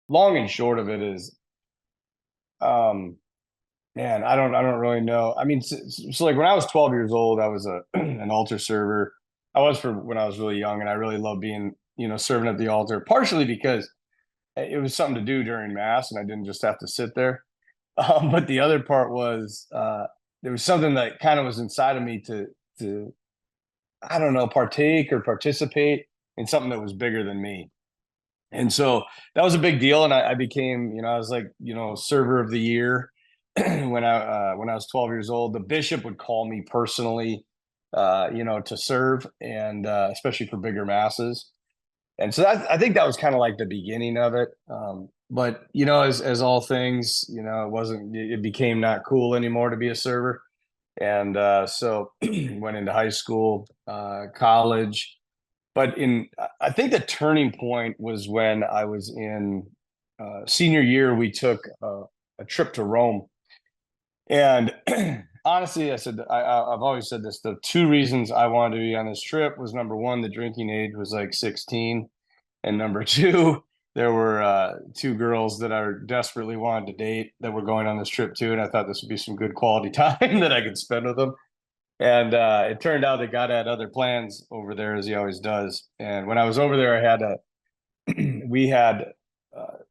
long and short of it is, um, man, I don't really know. I mean, so like when I was 12 years old, I was a an altar server. I was for when I was really young, and I really loved being, serving at the altar, partially because it was something to do during mass, and I didn't just have to sit there. But the other part was there was something that kind of was inside of me to I don't know, partake or participate in something that was bigger than me. And so that was a big deal. And I became, I was like, server of the year when I was 12 years old. The bishop would call me personally, to serve, and especially for bigger masses. And so I think that was kind of like the beginning of it. But as all things, it wasn't. It became not cool anymore to be a server, and so went into high school, college. But I think the turning point was when I was in senior year. We took a trip to Rome, and honestly, I've always said this. The two reasons I wanted to be on this trip was number one, the drinking age was like 16, and number two, there were two girls that I desperately wanted to date that were going on this trip too, and I thought this would be some good quality time that I could spend with them. And it turned out that God had other plans over there, as He always does. And when I was over there, I had we had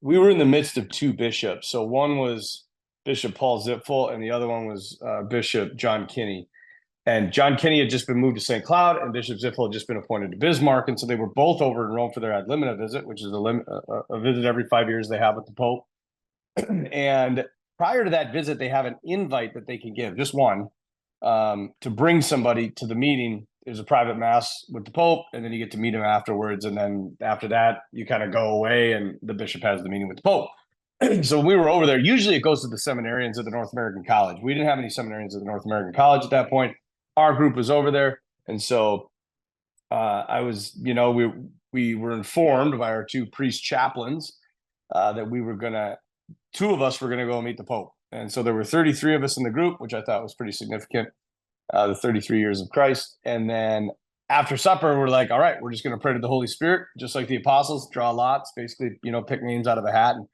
we were in the midst of two bishops. So one was Bishop Paul Zipfel, and the other one was Bishop John Kinney. And John Kinney had just been moved to St. Cloud, and Bishop Zipfel had just been appointed to Bismarck. And so they were both over in Rome for their ad limina visit, which is a visit every 5 years they have with the Pope. And prior to that visit, they have an invite that they can give, just one, to bring somebody to the meeting. There's a private mass with the Pope, and then you get to meet him afterwards. And then after that, you kind of go away, and the bishop has the meeting with the Pope. So when we were over there, usually it goes to the seminarians at the North American College. We didn't have any seminarians at the North American College at that point. Our group was over there, and so I was, we were informed by our two priest chaplains that we were gonna, two of us were gonna go meet the Pope, and so there were 33 of us in the group, which I thought was pretty significant. The 33 years of Christ, and then after supper, we're like, all right, we're just gonna pray to the Holy Spirit, just like the apostles, draw lots, basically, pick names out of a hat. And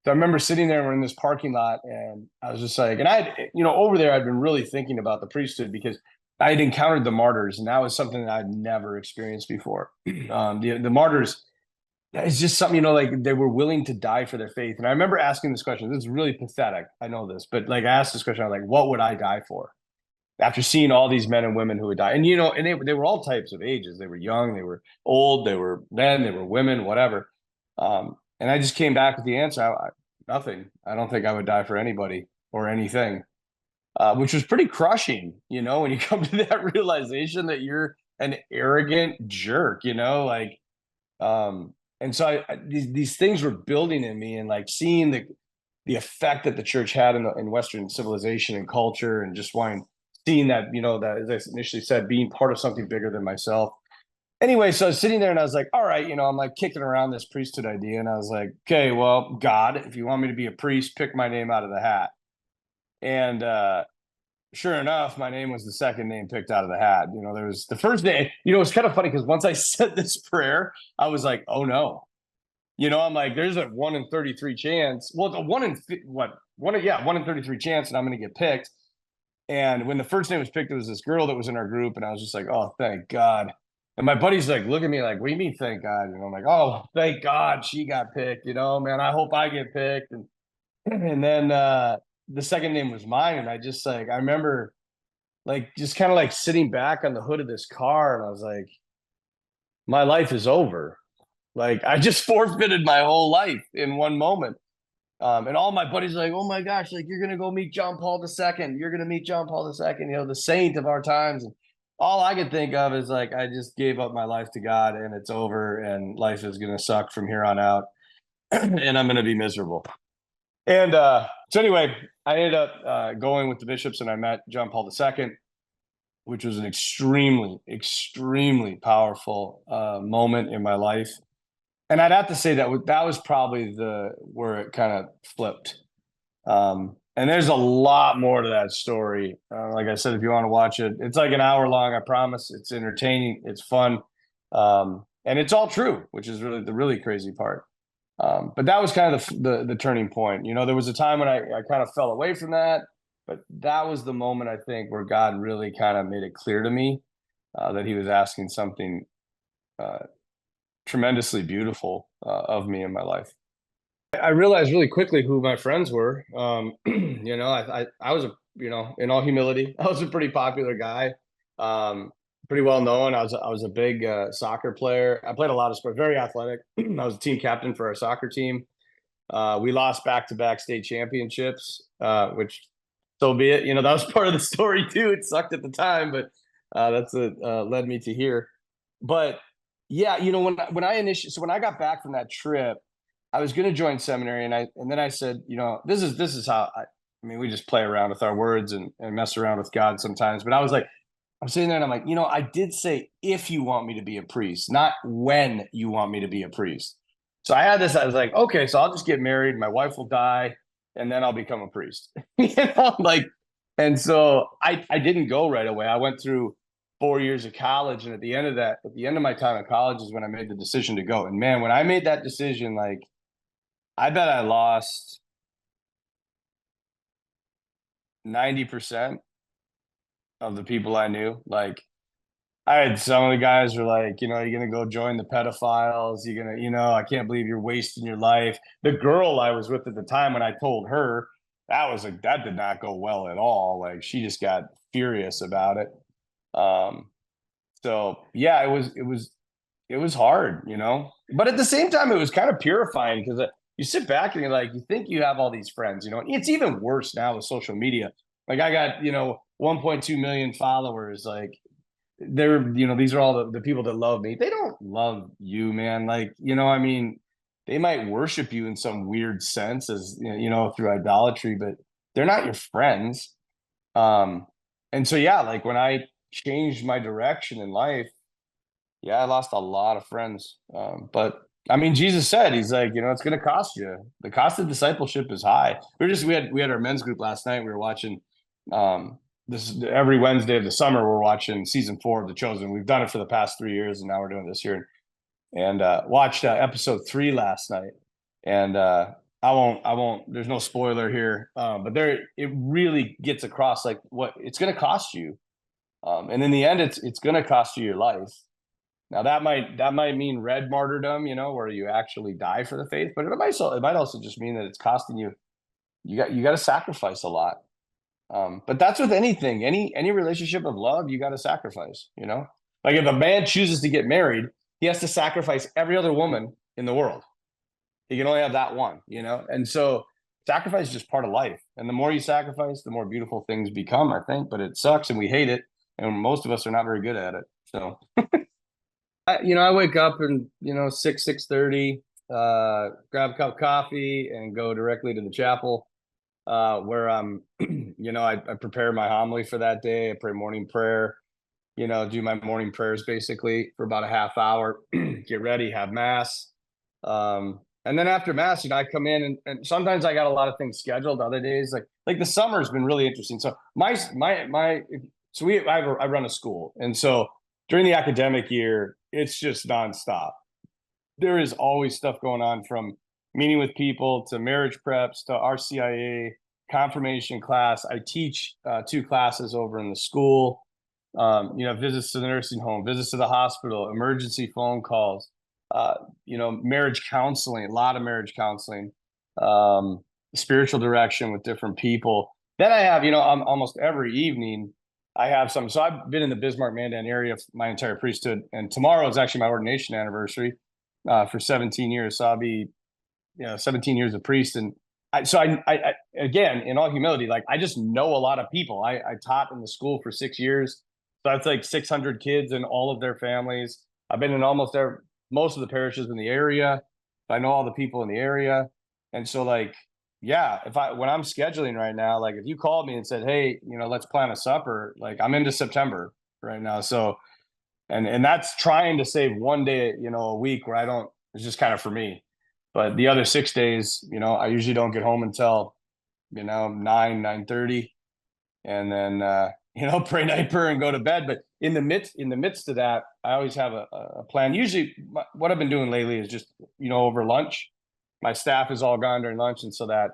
so I remember sitting there, we're in this parking lot, and I was just like, and over there, I'd been really thinking about the priesthood because I had encountered the martyrs, and that was something that I'd never experienced before. The martyrs, it's just something, like they were willing to die for their faith. And I remember asking this question. This is really pathetic. I know this, but like I asked this question, I was like, what would I die for? After seeing all these men and women who would die. And, and they were all types of ages. They were young, they were old, they were men, they were women, whatever. And I just came back with the answer. Nothing. I don't think I would die for anybody or anything, which was pretty crushing, when you come to that realization that you're an arrogant jerk, and so these things were building in me, and like seeing the effect that the church had in Western civilization and culture, and just seeing that, that, as I initially said, being part of something bigger than myself. Anyway, so I was sitting there and I was like, all right, I'm like kicking around this priesthood idea. And I was like, okay, well, God, if you want me to be a priest, pick my name out of the hat. And sure enough, my name was the second name picked out of the hat. There was the first name, it's kind of funny because once I said this prayer, I was like, oh no. I'm like, there's a 1 in 33 chance. Well, the 1 in 33 chance, and I'm going to get picked. And when the first name was picked, it was this girl that was in our group, and I was just like, oh, thank God. And my buddy's like, look at me like, what do you mean, thank God? I'm like, oh, thank God she got picked, man, I hope I get picked. And then the second name was mine. And I just like, I remember like just kind of like sitting back on the hood of this car, and I was like, my life is over. Like I just forfeited my whole life in one moment. And all my buddies are like, oh my gosh, like you're gonna go meet John Paul II. You're gonna meet John Paul II, the saint of our times. And all I could think of is like I just gave up my life to God, and it's over, and life is gonna suck from here on out, and I'm gonna be miserable. And so anyway, I ended up going with the bishops, and I met John Paul II, which was an extremely, extremely powerful moment in my life. And I'd have to say that was probably where it kind of flipped. And there's a lot more to that story. Like I said, if you want to watch it, it's like an hour long. I promise. It's entertaining. It's fun, and it's all true, which is really the really crazy part. But that was kind of the turning point. There was a time when I kind of fell away from that, but that was the moment I think where God really kind of made it clear to me that He was asking something uh, tremendously beautiful of me in my life. I realized really quickly who my friends were. I was in all humility, I was a pretty popular guy, um, pretty well known. I was a big soccer player. I played a lot of sports, very athletic. I was a team captain for our soccer team. We lost back-to-back state championships, which so be it. That was part of the story too. It sucked at the time, but that's what led me to here. But yeah, when I got back from that trip, I was going to join seminary, and then I said, this is how I mean, we just play around with our words and mess around with God sometimes. But I was like, I'm sitting there and I'm like, I did say if you want me to be a priest, not when you want me to be a priest. So I had this, I was like, okay, so I'll just get married, my wife will die, and then I'll become a priest. Like, and so I didn't go right away. I went through 4 years of college, and at the end of my time at college is when I made the decision to go. And man, when I made that decision, like I bet I lost 90% of the people I knew. Like I had some of the guys were like, you're gonna go join the pedophiles. You're gonna, I can't believe you're wasting your life. The girl I was with at the time, when I told her, that did not go well at all. Like she just got furious about it. Um, so yeah, it was hard, but at the same time, it was kind of purifying because you sit back and you're like, you think you have all these friends, it's even worse now with social media. Like I got, 1.2 million followers. Like these are all the people that love me. They don't love you, man. Like, I mean, they might worship you in some weird sense as, through idolatry, but they're not your friends. Um, and so, yeah, like when I changed my direction in life, yeah, I lost a lot of friends. But I mean, Jesus said, He's like, it's going to cost you. The cost of discipleship is high. We had our men's group last night. We were watching this every Wednesday of the summer. We're watching season 4 of The Chosen. We've done it for the past 3 years, and now we're doing it this year. And watched episode 3 last night. And I won't. There's no spoiler here, but it really gets across like what it's going to cost you. And in the end, it's going to cost you your life. Now that might mean red martyrdom, where you actually die for the faith, but it might also just mean that it's costing you. You got to sacrifice a lot. But that's with anything, any relationship of love, you got to sacrifice. Like if a man chooses to get married, he has to sacrifice every other woman in the world. He can only have that one. And so sacrifice is just part of life. And the more you sacrifice, the more beautiful things become, I think. But it sucks, and we hate it, and most of us are not very good at it. So. I wake up and 6:30, grab a cup of coffee and go directly to the chapel, where I prepare my homily for that day. I pray morning prayer, do my morning prayers basically for about a half hour, get ready, have mass. And then after mass, I come in and sometimes I got a lot of things scheduled. Other days, like the summer's been really interesting. So I run a school, and so during the academic year, it's just nonstop. There is always stuff going on, from meeting with people to marriage preps to RCIA, confirmation class. I teach 2 classes over in the school. Visits to the nursing home, visits to the hospital, emergency phone calls, marriage counseling, a lot of marriage counseling, spiritual direction with different people. Then I have, almost every evening I have some. So I've been in the Bismarck Mandan area my entire priesthood, and tomorrow is actually my ordination anniversary for 17 years. So I'll be, 17 years of priest, and I again, in all humility, like I just know a lot of people. I taught in the school for 6 years, so that's like 600 kids and all of their families. I've been in most of the parishes in the area. I know all the people in the area, and so like yeah, when I'm scheduling right now, like if you called me and said, hey, let's plan a supper, like I'm into September right now. So, and that's trying to save one day, a week where I don't, it's just kind of for me. But the other 6 days, I usually don't get home until, 9:30, and then, pray night prayer and go to bed. But in the midst of that, I always have a plan. Usually what I've been doing lately is just, over lunch, my staff is all gone during lunch. And so that,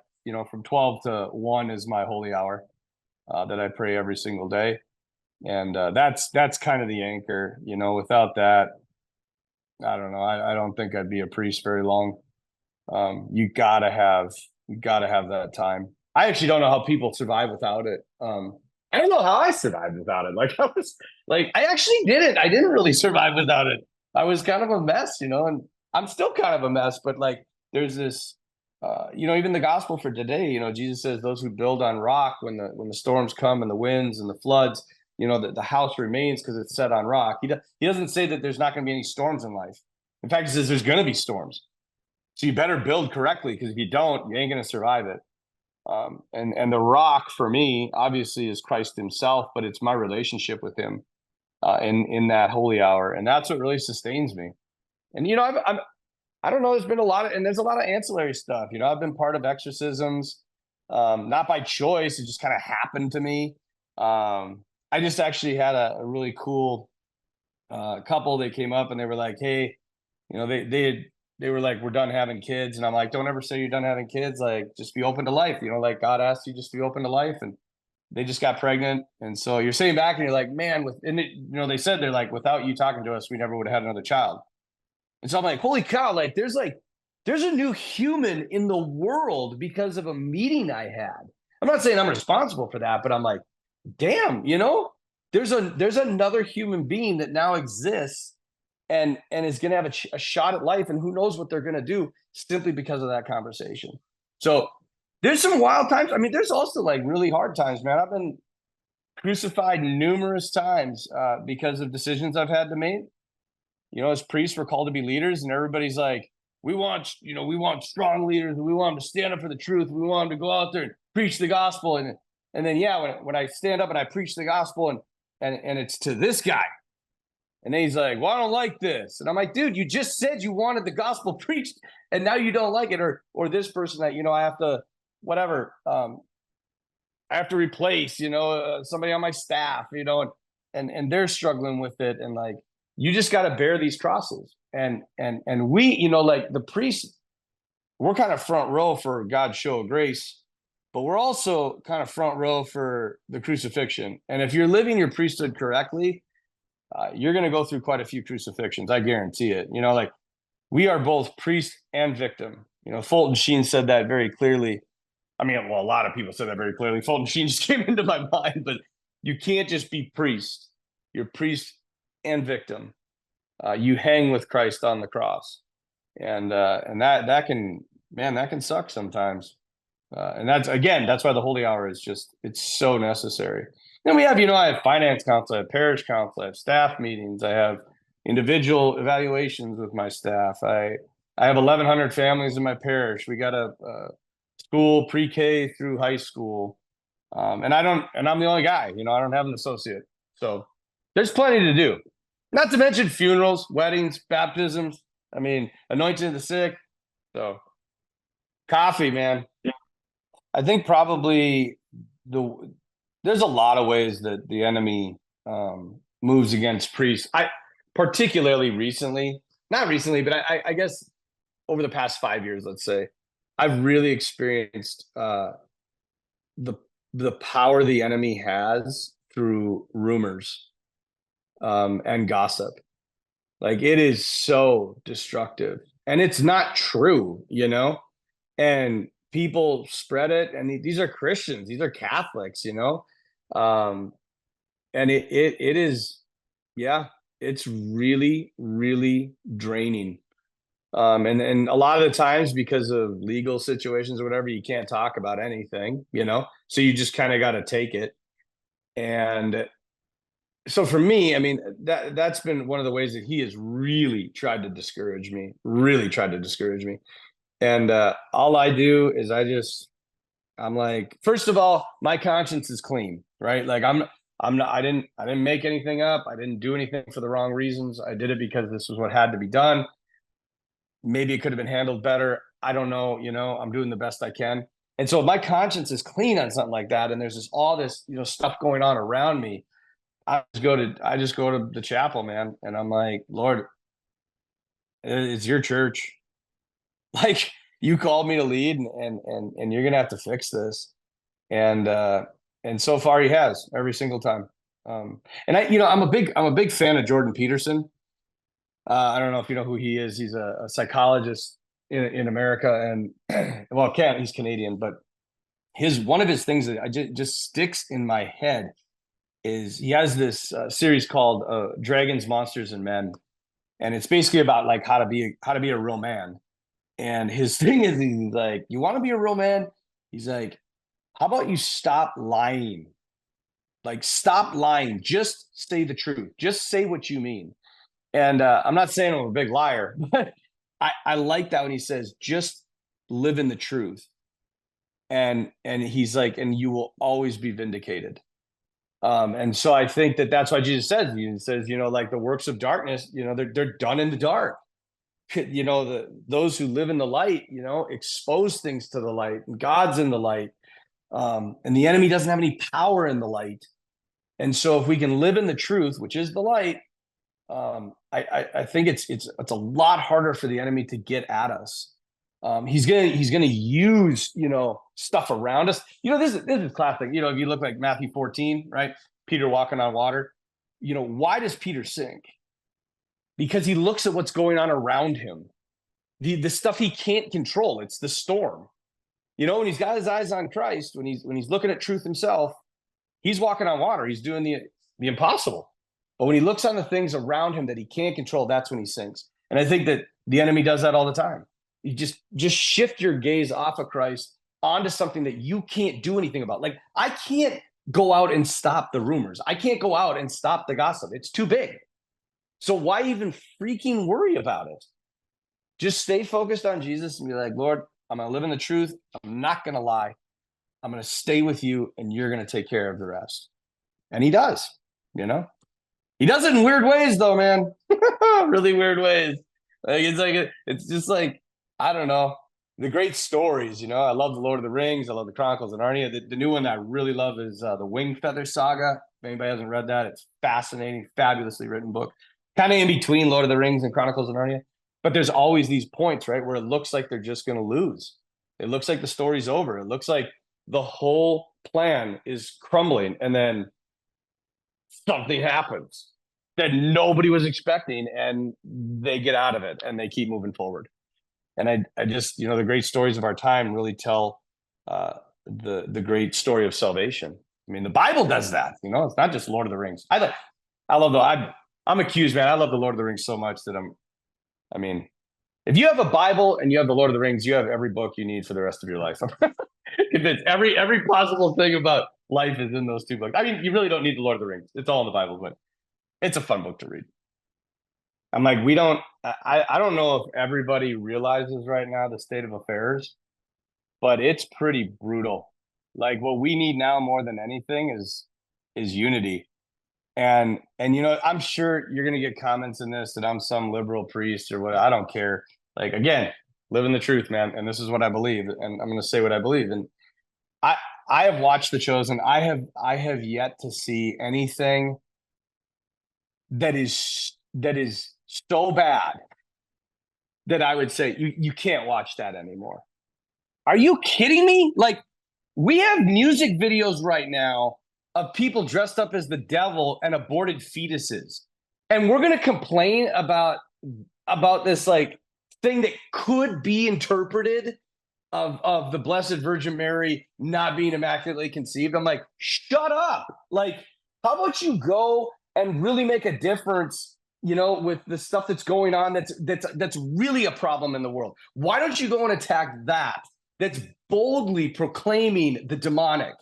from 12 to 1 is my holy hour that I pray every single day. And that's kind of the anchor, without that, I don't know. I don't think I'd be a priest very long. You gotta have that time. I actually don't know how people survive without it. I don't know how I survived without it. Like I actually didn't. I didn't really survive without it. I was kind of a mess, and I'm still kind of a mess. But like, there's this, even the gospel for today. Jesus says, "Those who build on rock, when the storms come and the winds and the floods, the house remains because it's set on rock." He doesn't say that there's not going to be any storms in life. In fact, he says there's going to be storms. So you better build correctly, because if you don't, you ain't going to survive it. And the rock for me, obviously, is Christ himself, but it's my relationship with him in that holy hour. And that's what really sustains me. And, I don't know, there's been there's a lot of ancillary stuff. I've been part of exorcisms, not by choice. It just kind of happened to me. I just actually had a really cool couple. They came up and they were like, "Hey," they were like, "We're done having kids." And I'm like, "Don't ever say you're done having kids. Like, just be open to life. Like God asked you just to be open to life." And they just got pregnant. And so you're sitting back and you're like, man, they said, they're like, "Without you talking to us, we never would have had another child." And so I'm like, holy cow, like there's a new human in the world because of a meeting I had. I'm not saying I'm responsible for that, but I'm like, damn, there's another human being that now exists and is going to have a shot at life, and who knows what they're going to do simply because of that conversation. So there's some wild times. I mean, there's also like really hard times, man. I've been crucified numerous times because of decisions I've had to make. As priests, we're called to be leaders, and everybody's like, we want strong leaders. We want them to stand up for the truth. We want them to go out there and preach the gospel. And then, yeah, when I stand up and I preach the gospel and it's to this guy, and then he's like, "Well, I don't like this." And I'm like, "Dude, you just said you wanted the gospel preached, and now you don't like it." Or this person that, I have to, whatever, I have to replace, somebody on my staff, and they're struggling with it. And like, you just got to bear these crosses. And we, like the priests, we're kind of front row for God's show of grace, but we're also kind of front row for the crucifixion. And if you're living your priesthood correctly, you're going to go through quite a few crucifixions. I guarantee it. Like, we are both priest and victim. Fulton Sheen said that very clearly. I mean, well, a lot of people said that very clearly. Fulton Sheen just came into my mind, but you can't just be priest. You're priest and victim. You hang with Christ on the cross, and that can suck sometimes. And that's why the holy hour it's so necessary. Then we have, I have finance council, I have parish council, I have staff meetings, I have individual evaluations with my staff. I have 1,100 families in my parish. We got a school pre-K through high school, and I'm the only guy. I don't have an associate, so there's plenty to do. Not to mention funerals, weddings, baptisms. I mean, anointing the sick. So, coffee, man. I think probably there's a lot of ways that the enemy moves against priests. Particularly recently, not recently, but I guess over the past 5 years, let's say, I've really experienced the power the enemy has through rumors and gossip. Like, it is so destructive, and it's not true, and people spread it, and these are Christians, these are Catholics, and it is, yeah, it's really, really draining. And a lot of the times, because of legal situations or whatever, you can't talk about anything, so you just kind of got to take it. And so for me, I mean, that's been one of the ways that he has really tried to discourage me, And all I do is I'm like, first of all, my conscience is clean, right? Like, I'm not, I didn't make anything up. I didn't do anything for the wrong reasons. I did it because this was what had to be done. Maybe it could have been handled better. I don't know. I'm doing the best I can. And so if my conscience is clean on something like that, and there's all this, stuff going on around me, I just go to the chapel, man. And I'm like, Lord, it's your church. Like, you called me to lead, and you're gonna have to fix this. And so far he has every single time. And I'm a big fan of Jordan Peterson. I don't know if you know who he is. He's a psychologist in America, and well, he's Canadian, but his one of his things that I just sticks in my head is he has this series called Dragons, Monsters, and Men, and it's basically about like how to be a real man. And his thing is, he's like, you want to be a real man? He's like, how about you stop lying? Like, stop lying. Just say the truth. Just say what you mean. And I'm not saying I'm a big liar, but I like that when he says, just live in the truth. And he's like, and you will always be vindicated. And so I think that that's why Jesus says, he says, like the works of darkness, they're done in the dark. Those who live in the light, expose things to the light, and God's in the light. And the enemy doesn't have any power in the light. And so if we can live in the truth, which is the light, I think it's a lot harder for the enemy to get at us. He's gonna use stuff around us. This is classic. If you look like Matthew 14, right? Peter walking on water. Why does Peter sink? Because he looks at what's going on around him, the stuff he can't control. It's the storm. When he's got his eyes on Christ, when he's looking at truth himself, he's walking on water. He's doing the impossible. But when he looks on the things around him that he can't control, that's when he sinks. And I think that the enemy does that all the time. You just shift your gaze off of Christ onto something that you can't do anything about. Like, I can't go out and stop the rumors. I can't go out and stop the gossip. It's too big. So why even freaking worry about it? Just stay focused on Jesus and be like, Lord, I'm going to live in the truth. I'm not going to lie. I'm going to stay with you, and you're going to take care of the rest. And he does, He does it in weird ways, though, man. Really weird ways. It's just like, I don't know. The great stories, I love the Lord of the Rings. I love the Chronicles of Narnia. The new one that I really love is the Wing Feather Saga. If anybody hasn't read that, it's fascinating, fabulously written book. Kind of in between Lord of the Rings and Chronicles of Narnia. But there's always these points, right, where it looks like they're just going to lose. It looks like the story's over. It looks like the whole plan is crumbling, and then something happens that nobody was expecting, and they get out of it and they keep moving forward. And I just, the great stories of our time really tell the great story of salvation. I mean, the Bible does that. It's not just Lord of the Rings. I'm accused, man. I love the Lord of the Rings so much that I mean, if you have a Bible and you have the Lord of the Rings, you have every book you need for the rest of your life. I'm convinced every possible thing about life is in those two books. I mean, you really don't need the Lord of the Rings. It's all in the Bible, but it's a fun book to read. I'm like, I don't know if everybody realizes right now the state of affairs, but it's pretty brutal. Like, what we need now more than anything is unity. And I'm sure you're gonna get comments in this that I'm some liberal priest or what. I don't care. Like, again, live in the truth, man. And this is what I believe, and I'm gonna say what I believe. And I have watched The Chosen. I have yet to see anything that is so bad that I would say you can't watch that anymore. Are you kidding me? Like, we have music videos right now of people dressed up as the devil and aborted fetuses. And we're going to complain about this like thing that could be interpreted of the Blessed Virgin Mary not being immaculately conceived. I'm like, shut up. Like, how about you go and really make a difference, with the stuff that's going on that's really a problem in the world? Why don't you go and attack that's boldly proclaiming the demonic,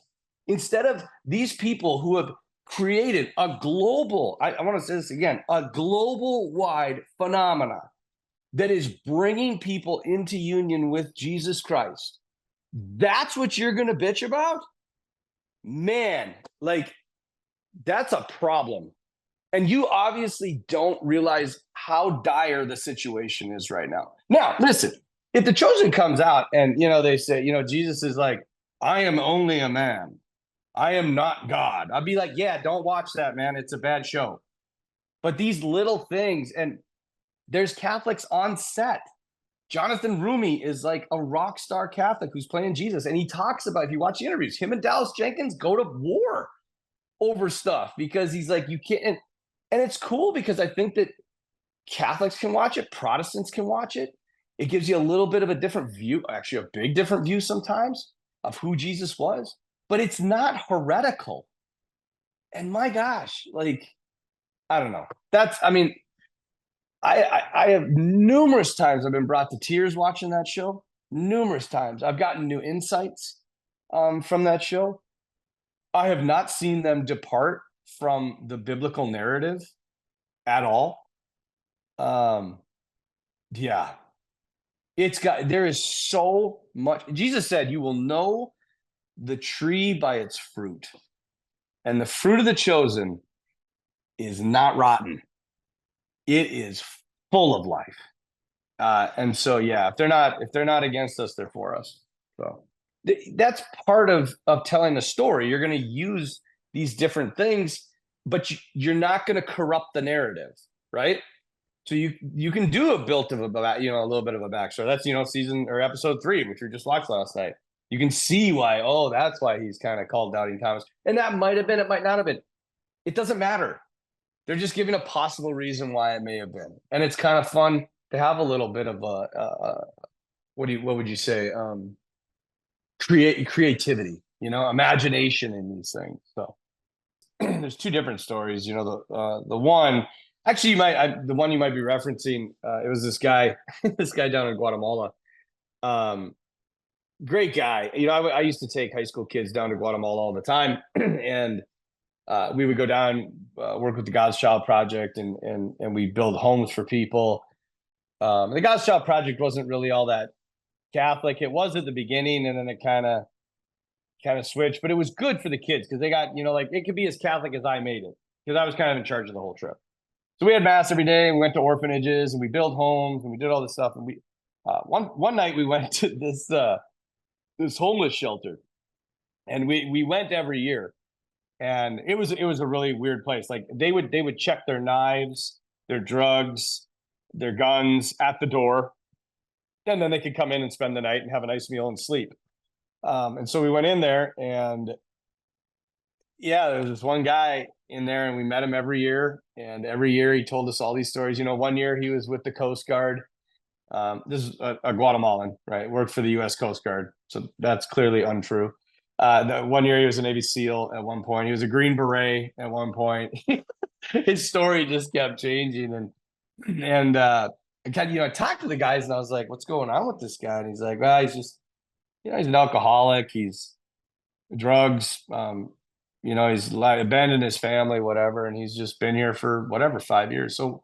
instead of these people who have created a global, I want to say this again, a global wide phenomena that is bringing people into union with Jesus Christ? That's what you're going to bitch about? Man, like, that's a problem. And you obviously don't realize how dire the situation is right now. Now, listen, if The Chosen comes out and, they say, Jesus is like, I am only a man. I am not God. I'd be like, yeah, don't watch that, man. It's a bad show. But these little things, and there's Catholics on set Jonathan Rumi is like a rock star Catholic who's playing Jesus. And he talks about, if you watch the interviews, him and Dallas Jenkins go to war over stuff because he's like, you can't. And it's cool because I think that Catholics can watch it, Protestants can watch it. It gives you a little bit of a different view, actually, a big different view sometimes of who Jesus was, but it's not heretical. And my gosh, like, I don't know. I mean, I have numerous times I've been brought to tears watching that show. Numerous times I've gotten new insights from that show. I have not seen them depart from the biblical narrative at all. Yeah, there is so much. Jesus said, "You will know the tree by its fruit, and the fruit of the chosen is not rotten. It is full of life." And so, yeah, if they're not against us, they're for us. So that's part of telling a story. You're going to use these different things, but you're not going to corrupt the narrative, right? So you can do a built of a little bit of a backstory. That's season or episode 3, which we just watched last night. You can see why. Oh, that's why he's kind of called Doubting Thomas, and that might have been. It might not have been. It doesn't matter. They're just giving a possible reason why it may have been, and it's kind of fun to have a little bit of what would you say? Creativity, imagination in these things. So there's 2 different stories. The one. Actually, the one you might be referencing, it was this guy, this guy down in Guatemala. Great guy. I used to take high school kids down to Guatemala all the time, and we would go down, work with the God's Child Project, and we build homes for people. The God's Child Project wasn't really all that Catholic. It was at the beginning, and then it kind of switched. But it was good for the kids because they got, like it could be as Catholic as I made it because I was kind of in charge of the whole trip. So we had mass every day. We went to orphanages and we built homes and we did all this stuff. And we one night we went to this homeless shelter, and we went every year, and it was a really weird place. Like they would check their knives, their drugs, their guns at the door, and then they could come in and spend the night and have a nice meal and sleep. And so we went in there, and yeah, there was this one guy in there, and we met him every year. And every year he told us all these stories. One year he was with the Coast Guard. This is a Guatemalan, right? Worked for the U.S. Coast Guard. So that's clearly untrue. One year he was a Navy SEAL at one point. He was a Green Beret at one point. His story just kept changing. And I talked to the guys, and I was like, what's going on with this guy? And he's like, well, he's just, he's an alcoholic. He's drugs. He's abandoned his family, whatever, and he's just been here for 5 years. So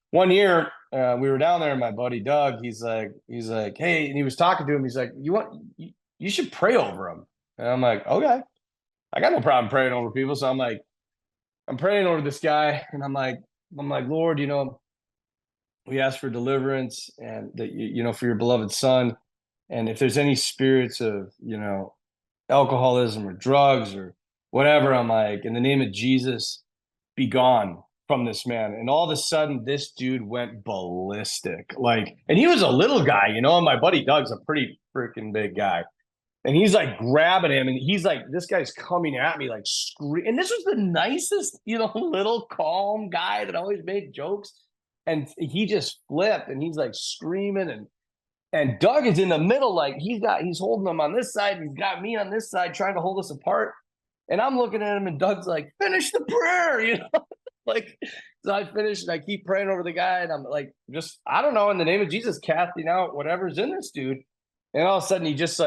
one year we were down there, and my buddy Doug, he's like, hey, and he was talking to him. He's like, you should pray over him. And I'm like, okay, I got no problem praying over people. So I'm like, I'm praying over this guy, and I'm like, Lord, we ask for deliverance and that for your beloved son, and if there's any spirits of alcoholism or drugs or whatever, I'm like, in the name of Jesus, be gone from this man. And all of a sudden, this dude went ballistic. And he was a little guy, and my buddy Doug's a pretty freaking big guy. And he's like grabbing him, and he's like, this guy's coming at me, like screaming. And this was the nicest, little calm guy that always made jokes. And he just flipped, and he's like screaming, and Doug is in the middle, like he's holding him on this side, he's got me on this side, trying to hold us apart. And I'm looking at him, and Doug's like, finish the prayer, so I finished, and I keep praying over the guy, and I'm like, just, I don't know, in the name of Jesus, casting out whatever's in this dude. And all of a sudden, he just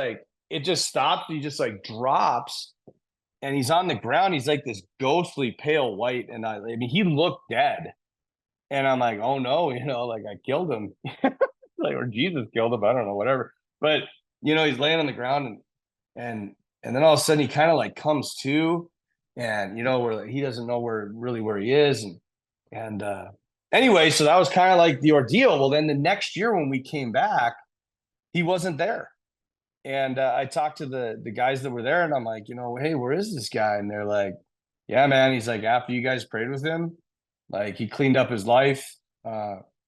it just stops, he just drops, and he's on the ground. He's like this ghostly pale white, and I mean, he looked dead. And I'm like, oh no, I killed him. Or Jesus killed him, I don't know, whatever. But he's laying on the ground, and then all of a sudden he kind of comes to, and where he doesn't know where he is, and anyway, so that was kind of the ordeal. Well, then the next year when we came back, he wasn't there, and I talked to the guys that were there, and I'm like, hey, where is this guy? And they're like, yeah, man, he's like, after you guys prayed with him, he cleaned up his life.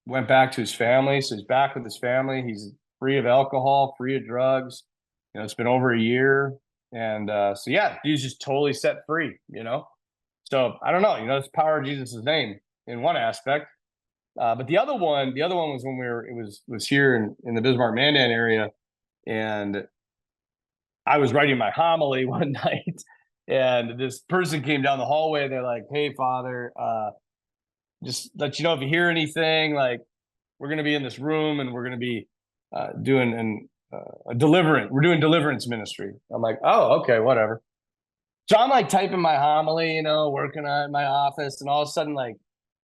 went back to his family. So he's back with his family. He's free of alcohol, free of drugs. It's been over a year. And so, yeah, he's just totally set free. So I don't know, it's power of Jesus' name in one aspect. But the other one was when it was here in the Bismarck Mandan area. And I was writing my homily one night, and this person came down the hallway. They're like, "Hey, Father, just let you know if you hear anything, like we're going to be in this room and we're going to be doing a deliverance. We're doing deliverance ministry." I'm like, "Oh, okay, whatever." So I'm like typing my homily, working on it in my office, and all of a sudden, like,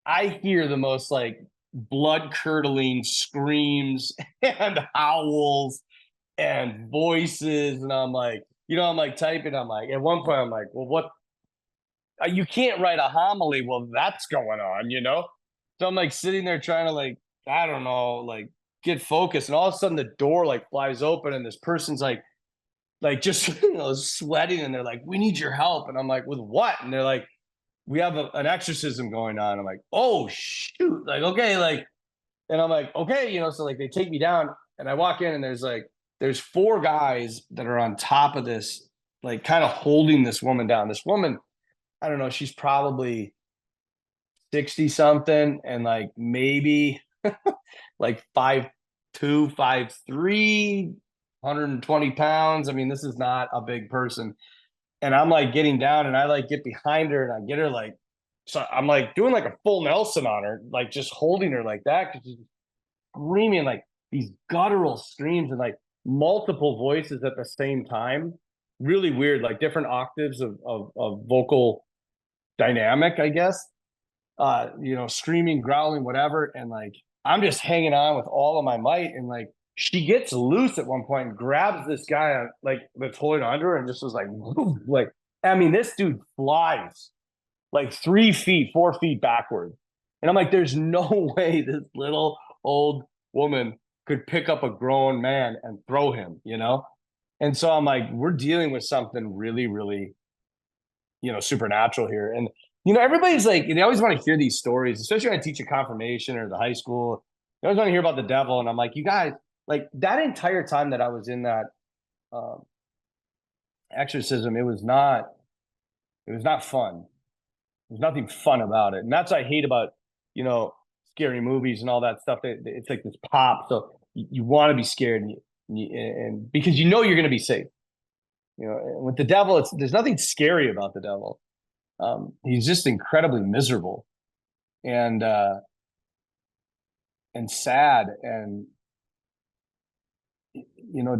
I hear the most like blood curdling screams and howls and voices, and I'm like, I'm like typing. I'm like, at one point, I'm like, well, what? You can't write a homily. Well, that's going on. So I'm like sitting there trying to like, I don't know, like get focused, and all of a sudden the door like flies open, and this person's like just sweating, and they're like, "We need your help," and I'm like, "With what?" And they're like, "We have an exorcism going on." I'm like, "Oh shoot!" Like, okay, like, and I'm like, "Okay," so like they take me down, and I walk in, and there's four guys that are on top of this, like kind of holding this woman down. This woman, I don't know, she's probably 60 something, and like maybe like 5'2", 5'3", 120 pounds. I mean, this is not a big person. And I'm like getting down, and I like get behind her, and I get her like, so I'm like doing like a full Nelson on her, like just holding her like that, because she's screaming like these guttural screams and like multiple voices at the same time. Really weird, like different octaves of vocal dynamic, I guess. Screaming, growling, whatever. And like I'm just hanging on with all of my might. And like she gets loose at one point and grabs this guy like that's holding onto her and just was like, like, I mean, this dude flies like 3 feet, 4 feet backward. And I'm like, there's no way this little old woman could pick up a grown man and throw him. And so I'm like, we're dealing with something really, really, supernatural here. And, everybody's like, they always want to hear these stories, especially when I teach a confirmation or the high school. They always want to hear about the devil. And I'm like, you guys, like that entire time that I was in that um, exorcism, it was not fun. There's nothing fun about it. And that's what I hate about, you know, scary movies and all that stuff. It's like this pop. So you want to be scared, and because you're going to be safe. And with the devil, there's nothing scary about the devil. He's just incredibly miserable and sad and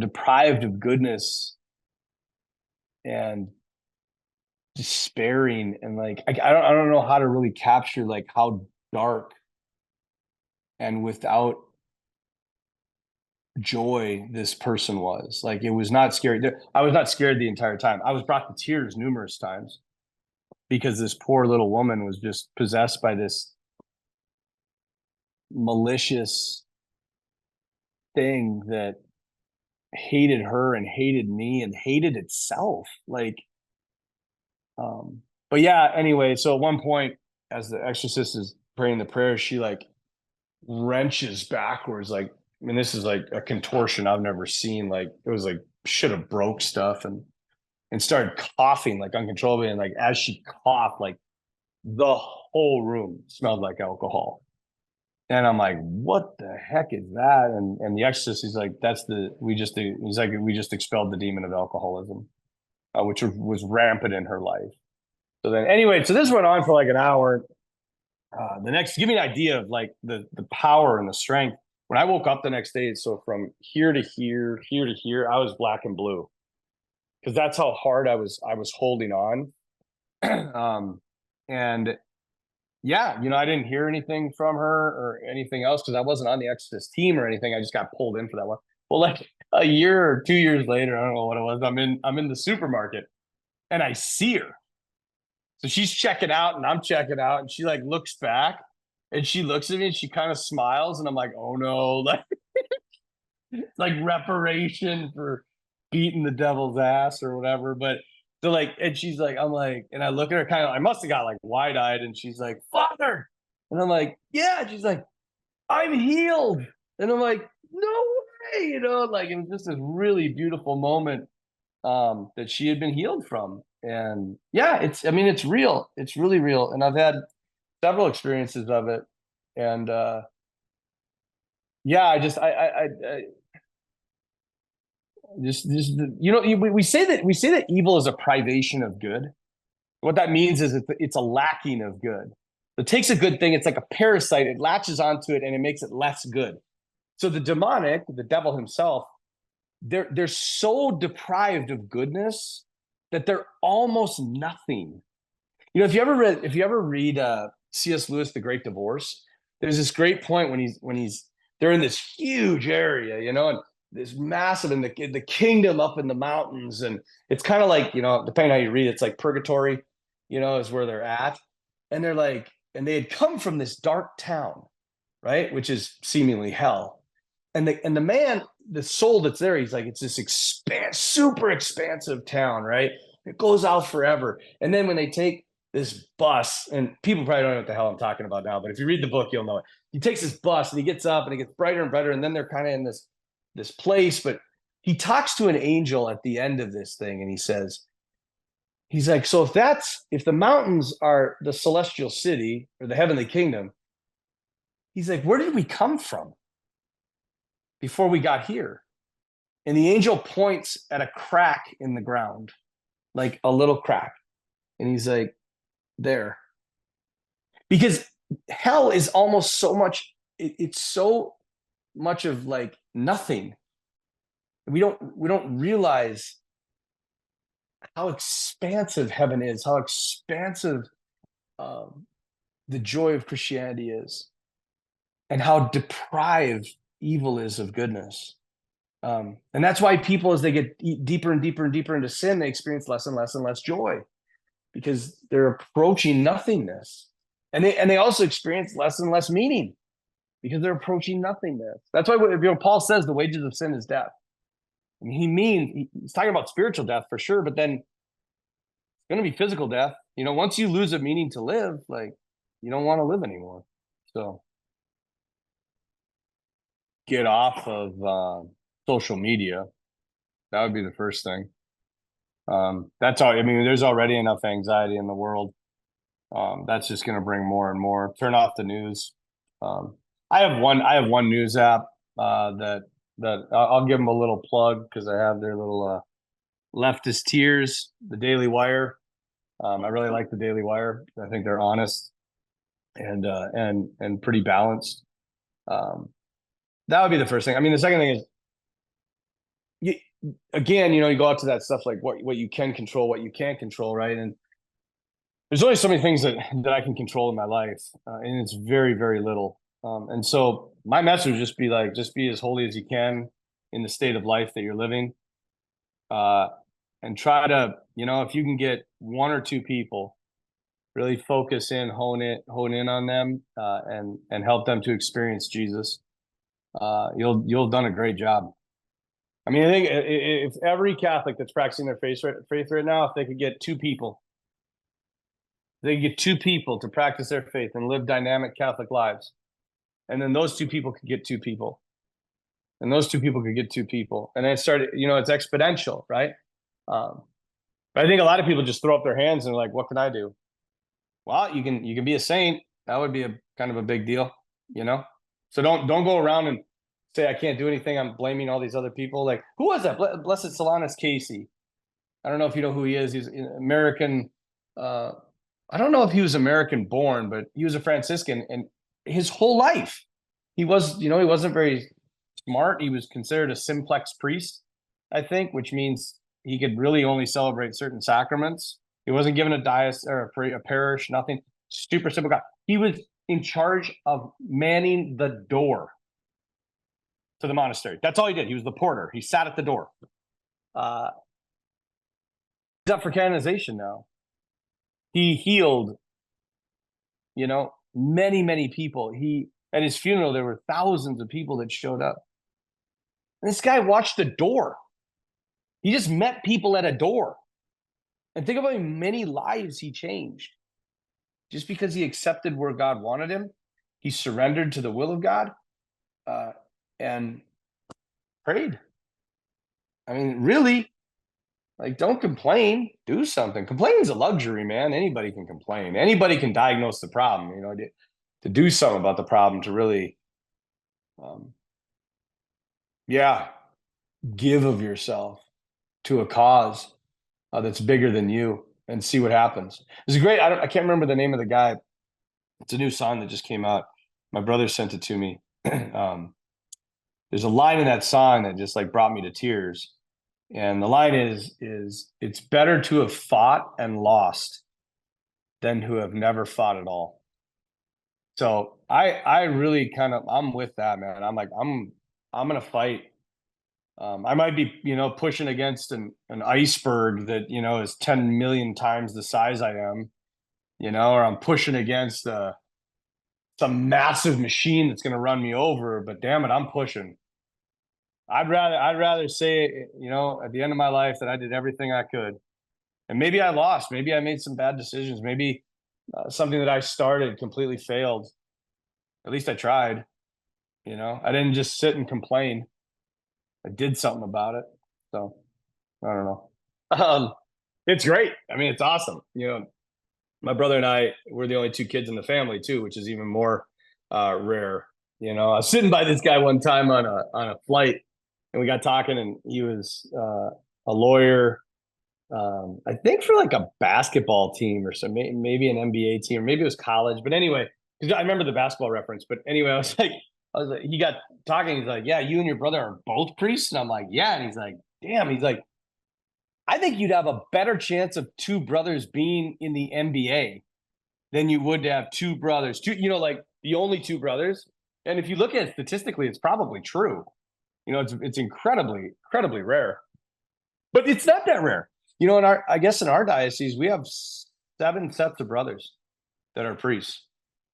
deprived of goodness and despairing, and like I don't know how to really capture like how dark and without joy this person was. Like it was not scary. I was not scared the entire time. I was brought to tears numerous times because this poor little woman was just possessed by this malicious thing that hated her and hated me and hated itself. Like, but yeah, anyway, so at one point, as the exorcist is praying the prayer, she like wrenches backwards. Like, I mean, this is like a contortion I've never seen. Like, it was like should have broke stuff and started coughing like uncontrollably. And like as she coughed, like the whole room smelled like alcohol. And I'm like, what the heck is that? And the exorcist, he's like, we just expelled the demon of alcoholism, which was rampant in her life. So then anyway, so this went on for like an hour. Give me an idea of like the power and the strength. When I woke up the next day, so from here to here to here, I was black and blue because that's how hard I was holding on. And yeah, I didn't hear anything from her or anything else because I wasn't on the Exorcist team or anything. I just got pulled in for that one. Well, like a year or 2 years later, I don't know what it was. I'm in the supermarket and I see her. So she's checking out and I'm checking out, and she like looks back and she looks at me and she kind of smiles, and I'm like, oh no, like reparation for beating the devil's ass or whatever. But so like, and she's like, I'm like, and I look at her kind of, I must have got like wide eyed, and she's like, Father. And I'm like, yeah. And she's like, I'm healed. And I'm like, no way, like it was just this really beautiful moment that she had been healed from. And yeah, I mean, it's real. It's really real. And I've had several experiences of it. And yeah, I just we say that evil is a privation of good. What that means is it's a lacking of good. It takes a good thing, it's like a parasite, it latches onto it and it makes it less good. So the demonic, the devil himself, they're so deprived of goodness that they're almost nothing. If you ever read C.S. Lewis, The Great Divorce, there's this great point when he's they're in this huge area, and this massive in the kingdom up in the mountains, and it's kind of like, depending on how you read it, it's like purgatory, is where they're at, and they're like, and they had come from this dark town, right, which is seemingly hell, and the man, the soul that's there, he's like, it's this super expansive town, right? It goes out forever, and then when they take this bus, and people probably don't know what the hell I'm talking about now, but if you read the book, you'll know it. He takes this bus and he gets up and it gets brighter and brighter, and then they're kind of in this place, but he talks to an angel at the end of this thing, and he's like, so if the mountains are the celestial city or the heavenly kingdom, he's like, where did we come from before we got here? And the angel points at a crack in the ground, like a little crack, and he's like, there. Because hell is almost so much, it's so much of like nothing. We don't realize how expansive heaven is, how expansive the joy of Christianity is, and how deprived evil is of goodness. And that's why people, as they get deeper and deeper and deeper into sin, they experience less and less and less joy, because they're approaching nothingness. And they also experience less and less meaning, because they're approaching nothingness. That's why Paul says the wages of sin is death. I mean, he's talking about spiritual death for sure, but then it's going to be physical death. Once you lose a meaning to live, like, you don't want to live anymore. So get off of social media. That would be the first thing. That's all. I mean, there's already enough anxiety in the world. That's just going to bring more and more. Turn off the news. I have one news app that I'll give them a little plug, because I have their little leftist tears, the Daily Wire. I really like the Daily Wire. I think they're honest and pretty balanced. That would be the first thing. I mean, the second thing is, you go out to that stuff like what you can control, what you can't control, right? And there's only so many things that I can control in my life, and it's very, very little. And so my message would just be as holy as you can in the state of life that you're living, and try to, if you can get one or two people, really focus in, hone in on them, and help them to experience Jesus. You'll have done a great job. I mean, I think if every Catholic that's practicing their faith right now, if they could get two people, to practice their faith and live dynamic Catholic lives, and then those two people could get two people, and those two people could get two people, and then it started. It's exponential, right? But I think a lot of people just throw up their hands and are like, "What can I do?" Well, you can be a saint. That would be a kind of a big deal, So don't go around and say I can't do anything. I'm blaming all these other people. Like, who was that? Blessed Solanus Casey. I don't know if you know who he is. He's an American. I don't know if he was American born, but he was a Franciscan, and his whole life he wasn't very smart. He was considered a simplex priest, I think, which means he could really only celebrate certain sacraments. He wasn't given a diocese or a parish, nothing. Super simple guy. He was in charge of manning the door to the monastery. That's all he did. He was the porter. He sat at the door. He's up for canonization now. He healed, many, many people. At his funeral, there were thousands of people that showed up. And this guy watched the door. He just met people at a door. And think about how many lives he changed. Just because he accepted where God wanted him, he surrendered to the will of God. uh, and prayed. I mean, really, like, don't complain. Do something. Complaining is a luxury, man. Anybody can complain. Anybody can diagnose the problem. To do something about the problem, to really, um, yeah, give of yourself to a cause that's bigger than you, and see what happens. It's great. I can't remember the name of the guy. It's a new song that just came out. My brother sent it to me. um, there's a line in that song that just like brought me to tears. And the line is it's better to have fought and lost than to have never fought at all. So I really kind of, I'm with that, man. I'm like, I'm gonna fight. I might be, pushing against an iceberg that, is 10 million times the size I am, or I'm pushing against some massive machine that's going to run me over, but damn it, I'm pushing. I'd rather say, at the end of my life, that I did everything I could. And maybe I lost, maybe I made some bad decisions, maybe something that I started completely failed. At least I tried. I didn't just sit and complain. I did something about it. So I don't know. It's great. I mean, it's awesome. My brother and I, we're the only two kids in the family too, which is even more rare. I was sitting by this guy one time on a flight, and we got talking, and he was a lawyer. I think for like a basketball team or some, maybe an NBA team, or maybe it was college. But anyway, because I remember the basketball reference. But anyway, he got talking. He's like, "Yeah, you and your brother are both priests," and I'm like, "Yeah." And he's like, "Damn." He's like, "I think you'd have a better chance of two brothers being in the NBA than you would to have two brothers, like the only two brothers." And if you look at it statistically, it's probably true. It's incredibly, incredibly rare, but it's not that rare. I guess in our diocese, we have 7 sets of brothers that are priests,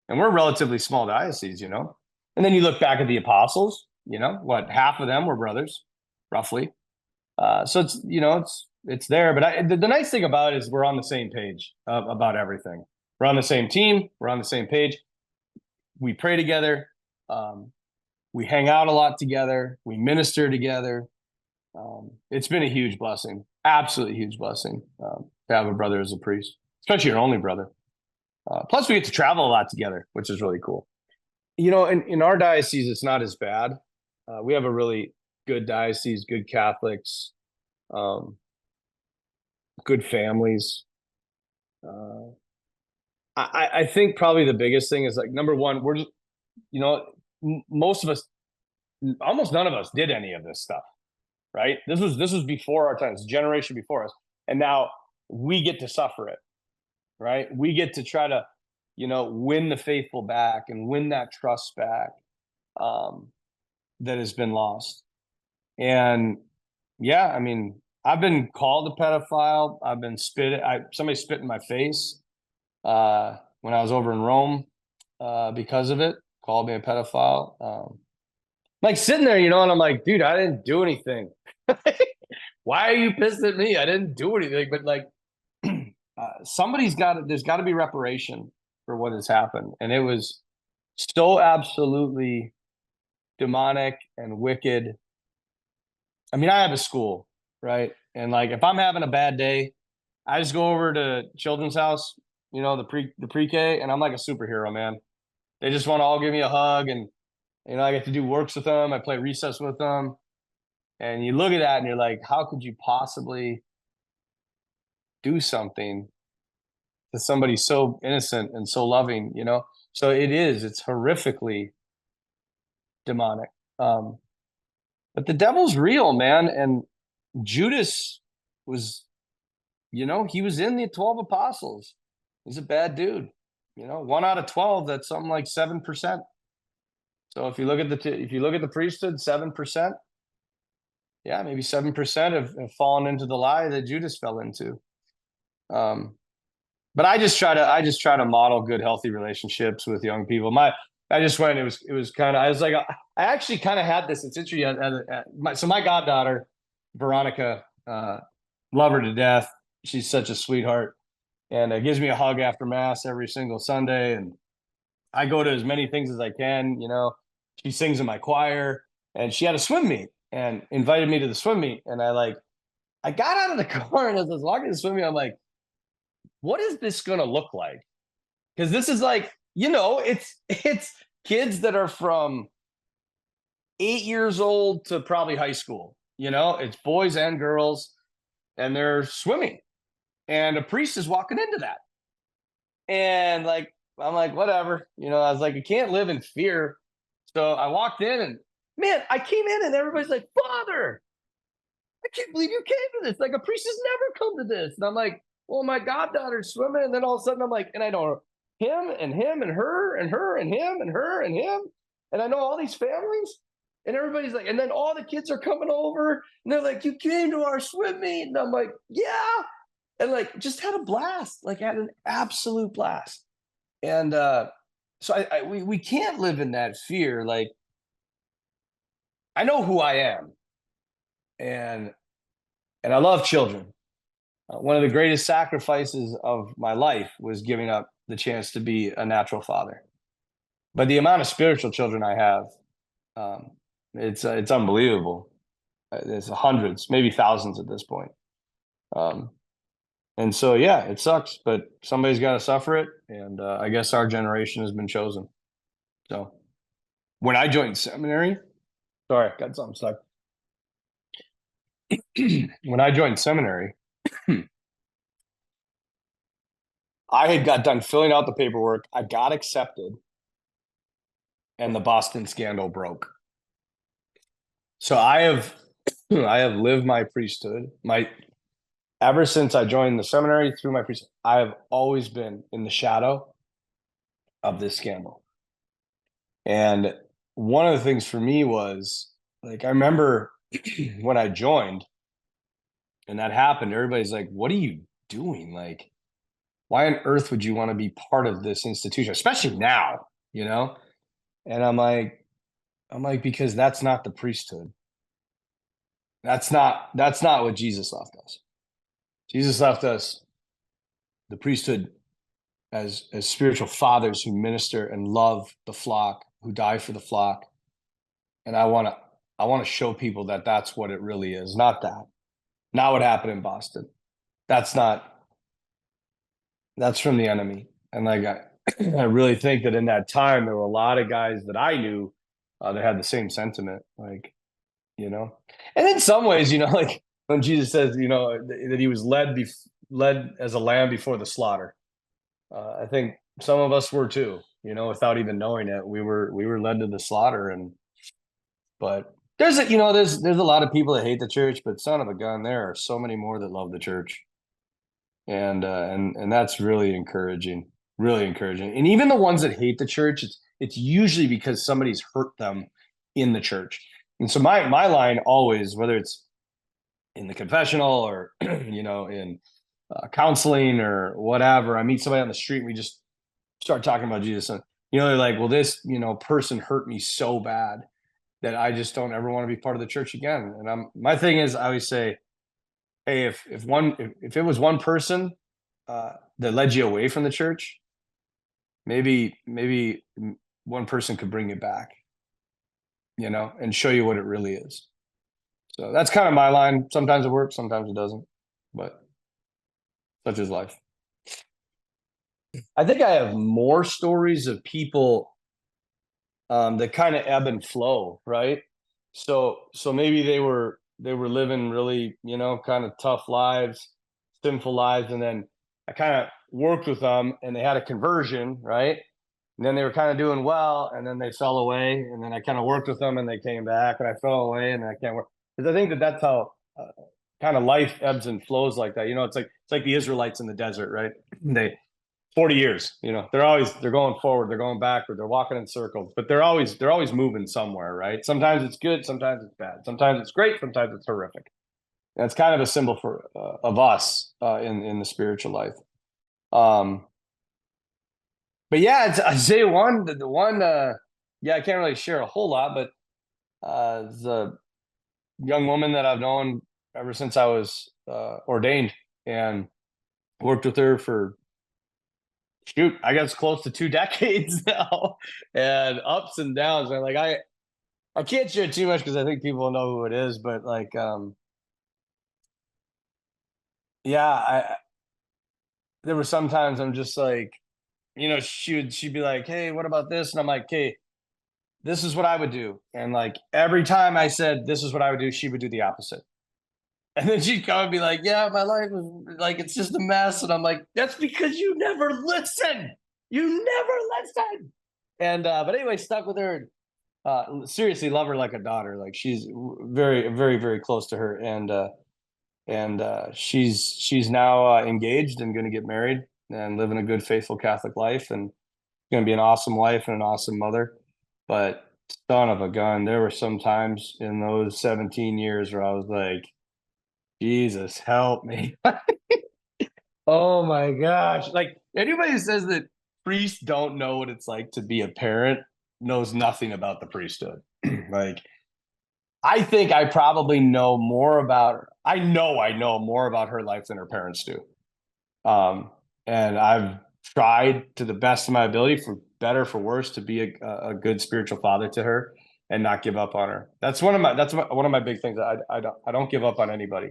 and we're a relatively small diocese. And then you look back at the apostles, what, half of them were brothers, roughly. So it's there. But the nice thing about it is we're on the same page about everything. We're on the same team. We're on the same page. We pray together. We hang out a lot together. We minister together. It's been a huge blessing, absolutely huge blessing, to have a brother as a priest, especially your only brother. Plus, we get to travel a lot together, which is really cool. In our diocese, it's not as bad. We have a really good diocese, good Catholics, um, good families. Uh, I think probably the biggest thing is, like, number one, we're just, most of us, almost none of us did any of this stuff, right? This was before our time. It's a generation before us, and now we get to suffer it, right? We get to try to, win the faithful back and win that trust back, um, that has been lost. And yeah, I mean, I've been called a pedophile. I've been somebody spit in my face when I was over in Rome, because of it. Called me a pedophile. Like, sitting there, and I'm like, dude, I didn't do anything. Why are you pissed at me? I didn't do anything. But like, there's got to be reparation for what has happened, and it was so absolutely demonic and wicked. I mean, I have a school, right? And like, if I'm having a bad day, I just go over to Children's House, the pre-K, and I'm like a superhero, man. They just want to all give me a hug, and I get to do works with them. I play recess with them, and you look at that, and you're like, how could you possibly do something to somebody so innocent and so loving? So it's horrifically demonic. But the devil's real, man. And Judas was, he was in the 12 apostles. He's a bad dude. 1 out of 12, that's something like 7%. So if you look at the priesthood, 7%, yeah, maybe 7% have fallen into the lie that Judas fell into. But I just try to model good, healthy relationships with young people. I just went. It was kind of. I was like, I actually kind of had this. It's interesting. So my goddaughter, Veronica, love her to death. She's such a sweetheart, and gives me a hug after mass every single Sunday. And I go to as many things as I can. she sings in my choir, and she had a swim meet and invited me to the swim meet. And I got out of the car, and as I was walking to the swim meet, I'm like, what is this going to look like? Because this is like, it's kids that are from 8 years old to probably high school. It's boys and girls, and they're swimming, and a priest is walking into that. And like, I'm like, whatever. I was like, I can't live in fear. So I walked in, and man, I came in and everybody's like, Father, I can't believe you came to this. Like, a priest has never come to this. And I'm like, well, my goddaughter's swimming. And then all of a sudden I'm like, and I know him and him and her and her and him and her and him. And I know all these families. And everybody's like, and then all the kids are coming over and they're like, you came to our swim meet. And I'm like, yeah. And like, just had a blast, like had an absolute blast. And so we can't live in that fear. Like, I know who I am, and I love children. One of the greatest sacrifices of my life was giving up the chance to be a natural father. But the amount of spiritual children I have, um, it's unbelievable. It's hundreds, maybe thousands at this point. Um, and so, yeah, it sucks, but somebody's got to suffer it, and I guess our generation has been chosen. So, when I joined seminary, sorry, got something stuck. When I joined seminary, I had got done filling out the paperwork. I got accepted, and the Boston scandal broke. So I have lived my priesthood. Ever since I joined the seminary through my priesthood, I have always been in the shadow of this scandal. And one of the things for me was, like, I remember when I joined and that happened, everybody's like, what are you doing? Like, why on earth would you want to be part of this institution, especially now, And I'm like, because that's not the priesthood. That's not what Jesus left us. Jesus left us the priesthood as spiritual fathers who minister and love the flock, who die for the flock. And I want to show people that that's what it really is, not what happened in Boston. That's from the enemy. And like, I really think that in that time, there were a lot of guys that I knew that had the same sentiment, like, and in some ways, like when Jesus says, that he was led as a lamb before the slaughter. I think some of us were too, without even knowing it. We were led to the slaughter. But there's there's a lot of people that hate the church, but son of a gun, there are so many more that love the church. And that's really encouraging. And even the ones that hate the church, it's usually because somebody's hurt them in the church. And so my line always, whether it's in the confessional or in counseling or whatever, I meet somebody on the street and we just start talking about Jesus, and they're like, well, this person hurt me so bad that I just don't ever want to be part of the church again. And my thing is, I always say, hey, if it was one person that led you away from the church, maybe one person could bring you back, and show you what it really is. So that's kind of my line. Sometimes it works, sometimes it doesn't, but such is life. I think I have more stories of people that kind of ebb and flow, right? So maybe they were living really, kind of tough lives, sinful lives, and then I kind of worked with them and they had a conversion, right? And then they were kind of doing well, and then they fell away, and then I kind of worked with them and they came back, and I fell away, and I can't work, because I think that's how kind of life ebbs and flows like that. It's like the Israelites in the desert, right? They 40 years, they're going forward, they're going backward, they're walking in circles, but they're always moving somewhere, right? Sometimes it's good, sometimes it's bad, sometimes it's great, sometimes it's horrific. And it's kind of a symbol for of us in the spiritual life. But yeah, it's Isaiah 1, the one, I can't really share a whole lot, but the young woman that I've known ever since I was ordained, and worked with her for shoot, I guess close to 2 decades now, and ups and downs. And like I can't share too much because I think people know who it is, but like yeah, I there were sometimes I'm just like, she'd be like, "Hey, what about this?" And I'm like, "Hey, this is what I would do." And like every time I said this is what I would do, she would do the opposite. And then she'd come and be like, "Yeah, my life is like it's just a mess." And I'm like, "That's because you never listen. You never listen." And but anyway, stuck with her. Seriously, love her like a daughter. Like she's very, very, very close to her, and she's now engaged and going to get married and living a good, faithful Catholic life, and going to be an awesome wife and an awesome mother. But son of a gun, there were some times in those 17 years where I was like, Jesus, help me. Oh my gosh. Like anybody who says that priests don't know what it's like to be a parent knows nothing about the priesthood. Like I think I probably know more about her. I know more about her life than her parents do. Um, and I've tried to the best of my ability, for better for worse, to be a good spiritual father to her and not give up on her. One of my big things. I don't give up on anybody.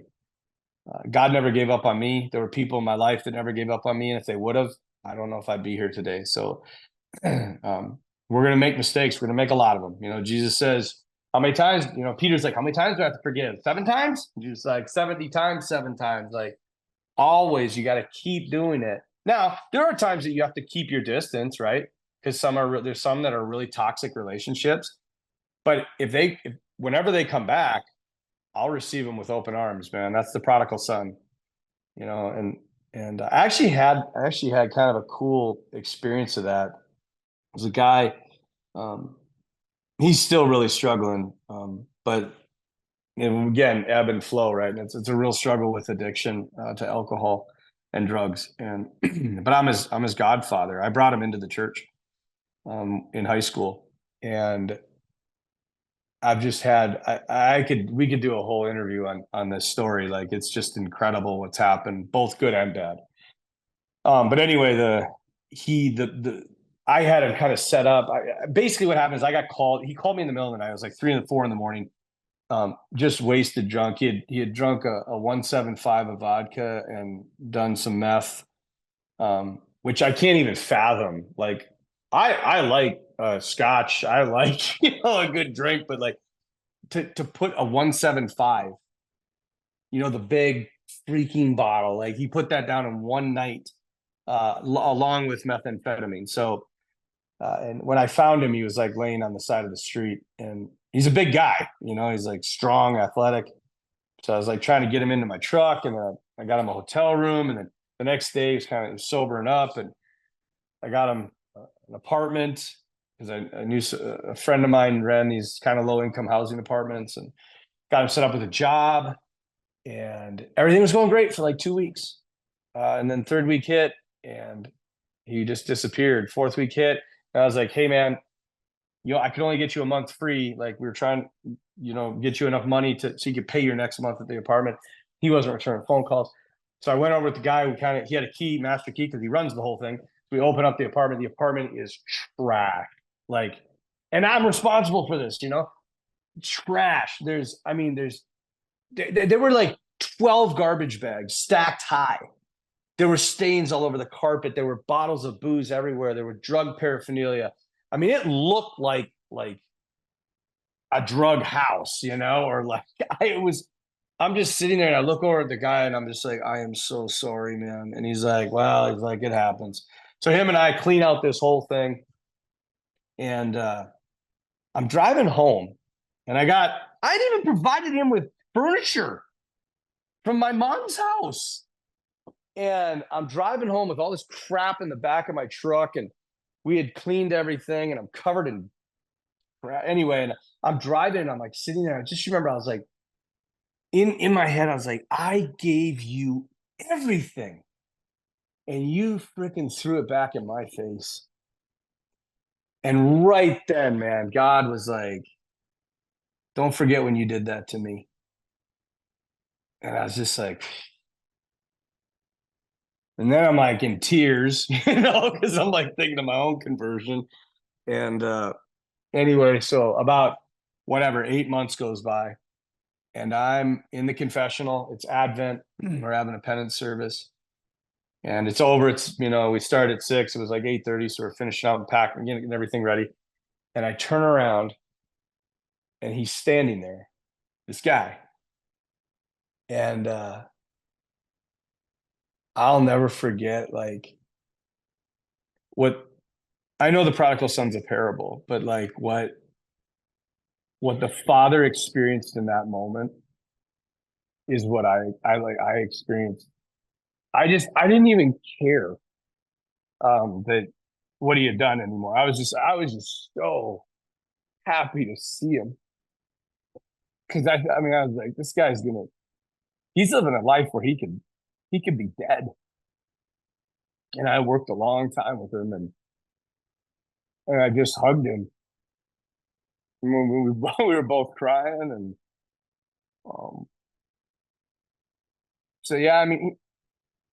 God never gave up on me. There were people in my life that never gave up on me, and if they would have, I don't know if I'd be here today. So we're going to make mistakes. We're going to make a lot of them. Jesus says, "How many times?" Peter's like, "How many times do I have to forgive? 7 times?" Jesus like 70 times, 7 times. Like always, you got to keep doing it. Now there are times that you have to keep your distance, right? Because there's some that are really toxic relationships. But whenever they come back, I'll receive them with open arms, man. That's the prodigal son, and I actually had kind of a cool experience of that. There's a guy, um, he's still really struggling, but again, ebb and flow, right? And it's a real struggle with addiction to alcohol and drugs, and but I'm his godfather. I brought him into the church in high school, and I've just had I could we could do a whole interview on this story. Like it's just incredible what's happened, both good and bad. But anyway, the I had him kind of set up. Basically, what happened is I got called. He called me in the middle of the night. It was like 3 and 4 in the morning. Just wasted drunk. He had drunk a 175 of vodka and done some meth, which I can't even fathom. Like I like scotch. I like a good drink, but like to put a 175, the big freaking bottle, like he put that down in one night, along with methamphetamine. So, and when I found him, he was like laying on the side of the street, and he's a big guy. He's like strong, athletic. So I was like trying to get him into my truck, and I got him a hotel room, and then the next day he was kind of sobering up, and I got him an apartment because I knew a friend of mine ran these kind of low income housing apartments, and got him set up with a job, and everything was going great for like 2 weeks. And then third week hit, and he just disappeared. Fourth week hit, and I was like, "Hey, man, I could only get you a month free. Like we were trying, get you enough money so you could pay your next month at the apartment." He wasn't returning phone calls, so I went over with the guy who he had a key, master key, because he runs the whole thing. So we open up the apartment. The apartment is trash, like, and I'm responsible for this. Trash. There were like 12 garbage bags stacked high. There were stains all over the carpet. There were bottles of booze everywhere. There were drug paraphernalia. I mean, it looked like a drug house, or like it was. I'm just sitting there and I look over at the guy and I'm just like, "I am so sorry, man." And he's like, "Well," he's like, "It happens." So him and I clean out this whole thing, and I'm driving home, and I'd even provided him with furniture from my mom's house. And I'm driving home with all this crap in the back of my truck, and we had cleaned everything, and I'm covered in crap. Anyway, and I'm driving, and I'm like sitting there. I just remember I was like, in my head, I was like, "I gave you everything, and you freaking threw it back in my face." And right then, man, God was like, "Don't forget when you did that to me." And I was just like, And then I'm like in tears, because I'm like thinking of my own conversion. And anyway, so about whatever, 8 months goes by, and I'm in the confessional. It's Advent. We're having a penance service, and it's over. It's we started at 6. It was like 8:30, so we're finishing out and packing, getting everything ready. And I turn around, and he's standing there, this guy, and I'll never forget like what I know. The prodigal son's a parable, but like what the father experienced in that moment is what I experienced. I didn't even care that what he had done anymore. I was just so happy to see him, because I mean I was like, this guy's gonna he's living a life where he could be dead. And I worked a long time with him, and I just hugged him. And we were both crying, and um, so yeah, I mean,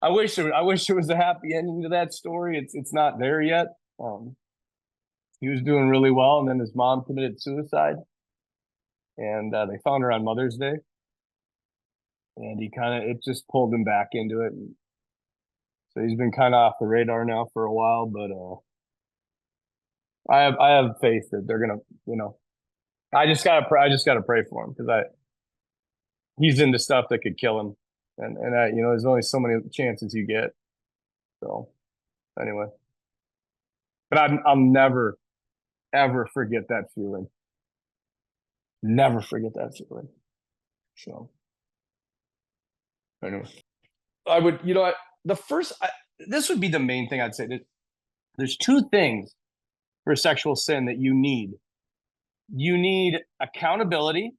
I wish there was a happy ending to that story. It's not there yet. Um, he was doing really well, and then his mom committed suicide, and they found her on Mother's Day, and it just pulled him back into it. And so he's been kind of off the radar now for a while, but I have faith that they're gonna, I just gotta pray for him, because I he's into stuff that could kill him, and there's only so many chances you get. So anyway, but I'll never ever forget that feeling. Never forget that feeling. So anyway, I would, the first, this would be the main thing I'd say. That there's two things for sexual sin that you need. You need accountability.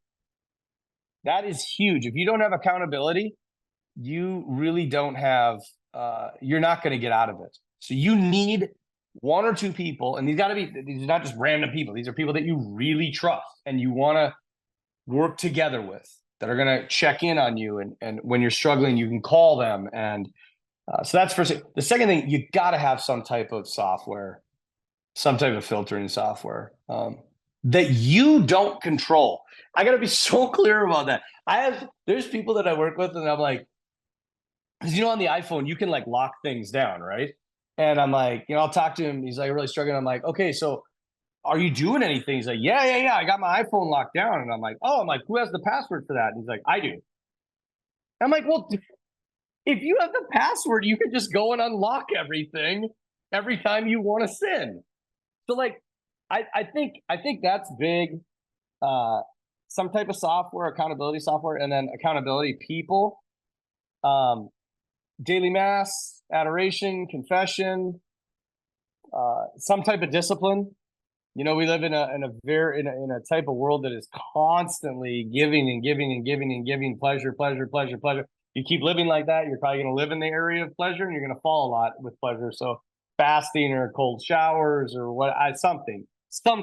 That is huge. If you don't have accountability, you really don't have. You're not going to get out of it. So you need one or two people, and these are not just random people. These are people that you really trust and you want to work together with, that are going to check in on you, and when you're struggling, you can call them. And so that's first. The second thing, you got to have some type of software, some type of filtering software that you don't control. I got to be so clear about that. There's people that I work with, and I'm like, because on the iPhone you can like lock things down, right? And I'm like, I'll talk to him. He's like really struggling. I'm like, okay, so are you doing anything? He's like, yeah. I got my iPhone locked down. And I'm like, who has the password for that? And he's like, I do. I'm like, well, if you have the password, you can just go and unlock everything every time you want to sin. So like, I think that's big. Some type of software, accountability software, and then accountability people. Daily mass, adoration, confession, some type of discipline. We live in a type of world that is constantly giving and giving and giving and giving, pleasure. You keep living like that, you're probably going to live in the area of pleasure, and you're going to fall a lot with pleasure. So fasting or cold showers or some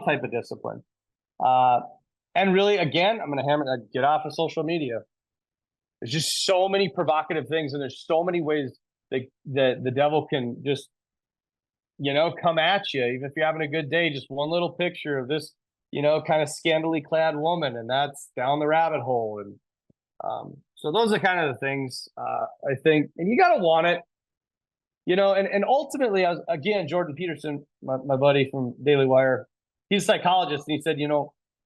type of discipline. And really, again, I'm going to get off of social media. There's just so many provocative things, and there's so many ways that the devil can just come at you. Even if you're having a good day, just one little picture of this, kind of scantily clad woman, and that's down the rabbit hole. And so those are kind of the things I think, and you got to want it, and ultimately, again, Jordan Peterson, my buddy from Daily Wire, he's a psychologist, and he said,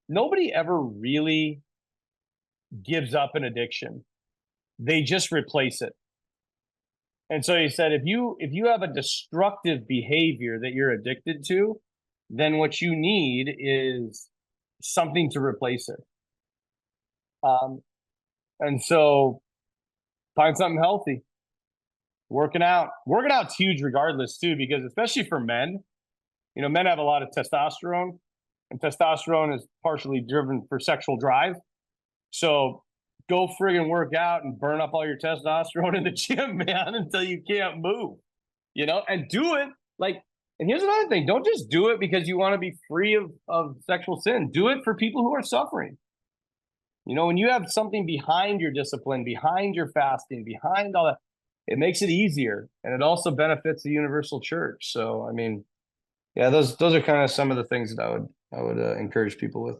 nobody ever really gives up an addiction. They just replace it. And so he said, if you have a destructive behavior that you're addicted to, then what you need is something to replace it. And so find something healthy. Working out's huge regardless too, because especially for men, men have a lot of testosterone, and testosterone is partially driven for sexual drive. So go friggin' work out and burn up all your testosterone in the gym, man, until you can't move, and do it like, and here's another thing. Don't just do it because you want to be free of sexual sin. Do it for people who are suffering. When you have something behind your discipline, behind your fasting, behind all that, it makes it easier, and it also benefits the universal church. So, I mean, yeah, those are kind of some of the things that I would encourage people with.